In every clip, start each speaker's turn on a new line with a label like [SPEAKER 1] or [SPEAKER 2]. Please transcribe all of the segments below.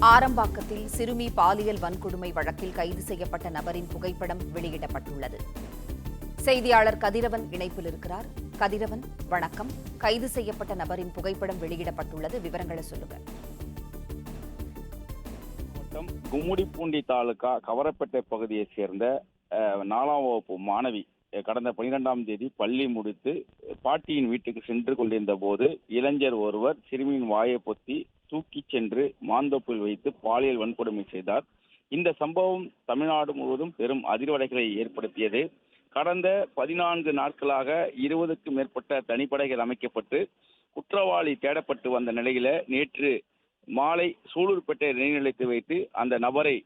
[SPEAKER 1] ஆரம்பாக்கத்தில் சிறுமி பாலியல் வன்கொடுமை வழக்கில் கைது செய்யப்பட்ட நபரின் புகைப்படம் வெளியிடப்பட்டுள்ளது. செய்தியாளர் கதிரவன் இணைப்பில் இருக்கிறார். கதிரவன், வணக்கம். கைது செய்யப்பட்ட நபரின் புகைப்படம் வெளியிடப்பட்டுள்ளது, விவரங்களை சொல்லுங்க.
[SPEAKER 2] கும்முடிப்பூண்டி தாலுகா கவரப்பேட்டை பகுதியைச் சேர்ந்த 4ஆம் வகுப்பு மாணவி கடந்த 12ஆம் தேதி பள்ளி முடித்து பாட்டியின் வீட்டுக்கு சென்று கொண்டிருந்த போது இளைஞர் ஒருவர் சிறுமியின் வாயை பொத்தி தூக்கிச் சென்று மாந்தோப்பில் வைத்து பாலியல் வன்கொடுமை செய்தார். இந்த சம்பவம் தமிழ்நாடு முழுவதும் பெரும் அதிர்வலைகளை ஏற்படுத்தியது. கடந்த 14 நாட்களாக 20க்கும் மேற்பட்ட தனிப்படைகள் அமைக்கப்பட்டு குற்றவாளி தேடப்பட்டு வந்த நிலையில நேற்று மாலை சூலூர்பேட்டை நிலைநிலையத்தில் வைத்து அந்த நபரை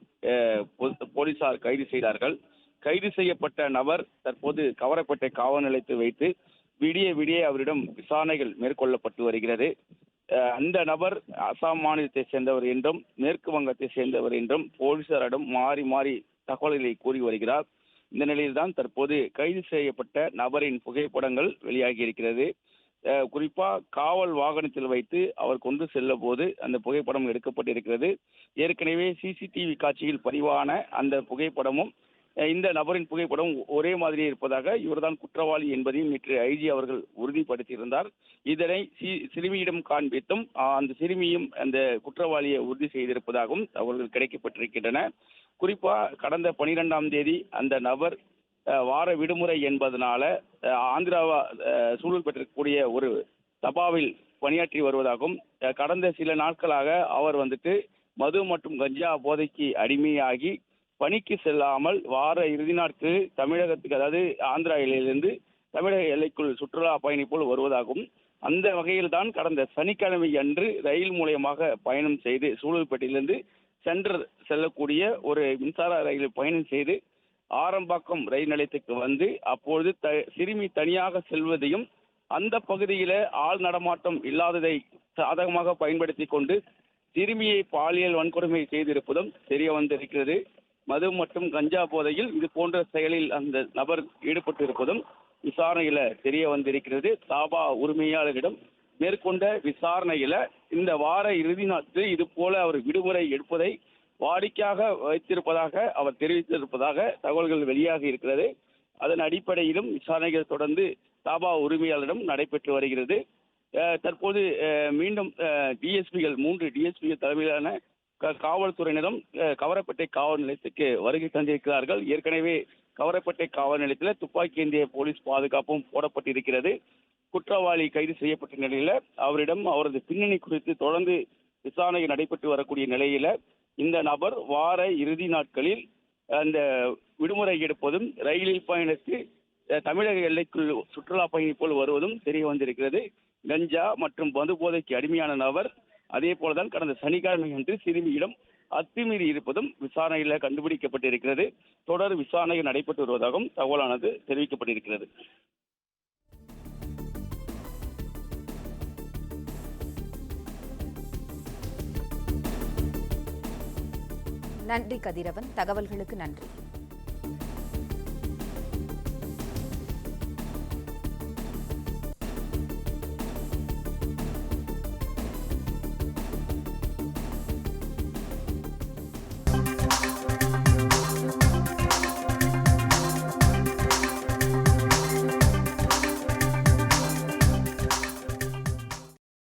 [SPEAKER 2] போலீசார் கைது செய்தார்கள். கைது செய்யப்பட்ட நபர் தற்போது கவரப்பேட்டை காவல் நிலையத்தில் வைத்து விடிய அவரிடம் விசாரணைகள் மேற்கொள்ளப்பட்டு வருகிறது. அந்த நபர் அசாம் மாநிலத்தை சேர்ந்தவர் என்றும் மேற்கு வங்கத்தை சேர்ந்தவர் என்றும் போலீசாரிடம் மாறி மாறி தகவல்களை கூறி வருகிறார். இந்த நிலையில்தான் தற்போது கைது செய்யப்பட்ட நபரின் புகைப்படங்கள் வெளியாகி இருக்கிறது. குறிப்பா காவல் வாகனத்தில் வைத்து அவர் கொண்டு செல்ல போது அந்த புகைப்படம் எடுக்கப்பட்டிருக்கிறது. ஏற்கனவே சிசிடிவி காட்சியில் பதிவான அந்த புகைப்படமும் இந்த நபரின் புகைப்படம் ஒரே மாதிரி இருப்பதாக, இவர்தான் குற்றவாளி என்பதையும் நேற்று ஐஜி அவர்கள் உறுதிப்படுத்தியிருந்தார். இதனை சிறுமியிடம் காண்பித்தும் அந்த சிறுமியும் அந்த குற்றவாளியை உறுதி செய்திருப்பதாகவும் அவர்கள் கிடைக்கப்பட்டிருக்கின்றன. குறிப்பா கடந்த 12ஆம் தேதி அந்த நபர் வார விடுமுறை என்பதனால ஆந்திராவா சூழல்பட்டிருக்கக்கூடிய ஒரு தபாவில் பணியாற்றி வருவதாகவும், கடந்த சில நாட்களாக அவர் மது மற்றும் கஞ்சா போதைக்கு அடிமையாகி பணிக்கு செல்லாமல் வார இறுதி நாட்களில் தமிழகத்துக்கு, அதாவது ஆந்திரா எல்லையிலிருந்து தமிழக எல்லைக்குள் சுற்றுலா பயணி போல் வருவதாகவும், அந்த வகையில் தான் கடந்த சனிக்கிழமை அன்று ரயில் மூலயமாக பயணம் செய்து சூழல்பேட்டையிலிருந்து சென்ட்ரல் செல்லக்கூடிய ஒரு மின்சார ரயிலில் பயணம் செய்து ஆரம்பாக்கம் ரயில் நிலையத்துக்கு வந்து அப்பொழுது சிறுமி தனியாக செல்வதையும் அந்த பகுதியில ஆள் நடமாட்டம் இல்லாததை சாதகமாக பயன்படுத்தி கொண்டு சிறுமியை பாலியல் வன்கொடுமை செய்திருப்பதும் தெரிய வந்திருக்கிறது. மது மற்றும் கஞ்சா போதையில் இது போன்ற செயலில் அந்த நபர் ஈடுபட்டு இருப்பதும் விசாரணையில தெரிய வந்திருக்கிறது. தாபா உரிமையாளரிடம் மேற்கொண்ட விசாரணையில இந்த வார இறுதி நாட்கள் இது போல அவர் விடுமுறை எடுப்பதை வாடிக்கையாக வைத்திருப்பதாக அவர் தெரிவித்திருப்பதாக தகவல்கள் வெளியாகி இருக்கிறது. அதன் அடிப்படையிலும் விசாரணைகள் தொடர்ந்து தாபா உரிமையாளரிடம் நடைபெற்று வருகிறது. தற்போது மீண்டும் டிஎஸ்பிகள் 3 டிஎஸ்பிகள் தலைமையிலான காவல்துறையினரும் கவரப்பேட்டை காவல் நிலையத்துக்கு வருகை தந்திருக்கிறார்கள். ஏற்கனவே கவரப்பேட்டை காவல் நிலையத்தில் துப்பாக்கி ஏந்திய போலீஸ் பாதுகாப்பும் போடப்பட்டிருக்கிறது. குற்றவாளி கைது செய்யப்பட்ட நிலையில அவரிடம் அவரது பின்னணி குறித்து தொடர்ந்து விசாரணை நடைபெற்று வரக்கூடிய நிலையில இந்த நபர் வார இறுதி நாட்களில் அந்த விடுமுறை எடுப்பதும் ரயிலில் பயணித்து தமிழக எல்லைக்குள் சுற்றுலா பயணி போல் வருவதும் தெரிய வந்திருக்கிறது. கஞ்சா மற்றும் மது போதைக்கு அடிமையான நபர் அதே போலதான் கடந்த சனிக்கிழமை அன்று சிறுமியிடம் அத்துமீறி இருப்பதும் விசாரணையில் கண்டுபிடிக்கப்பட்டிருக்கிறது. தொடர் விசாரணைகள் நடைபெற்று வருவதாகவும் தகவலானது தெரிவிக்கப்பட்டிருக்கிறது.
[SPEAKER 1] நன்றி கதிரவன், தகவல்களுக்கு நன்றி.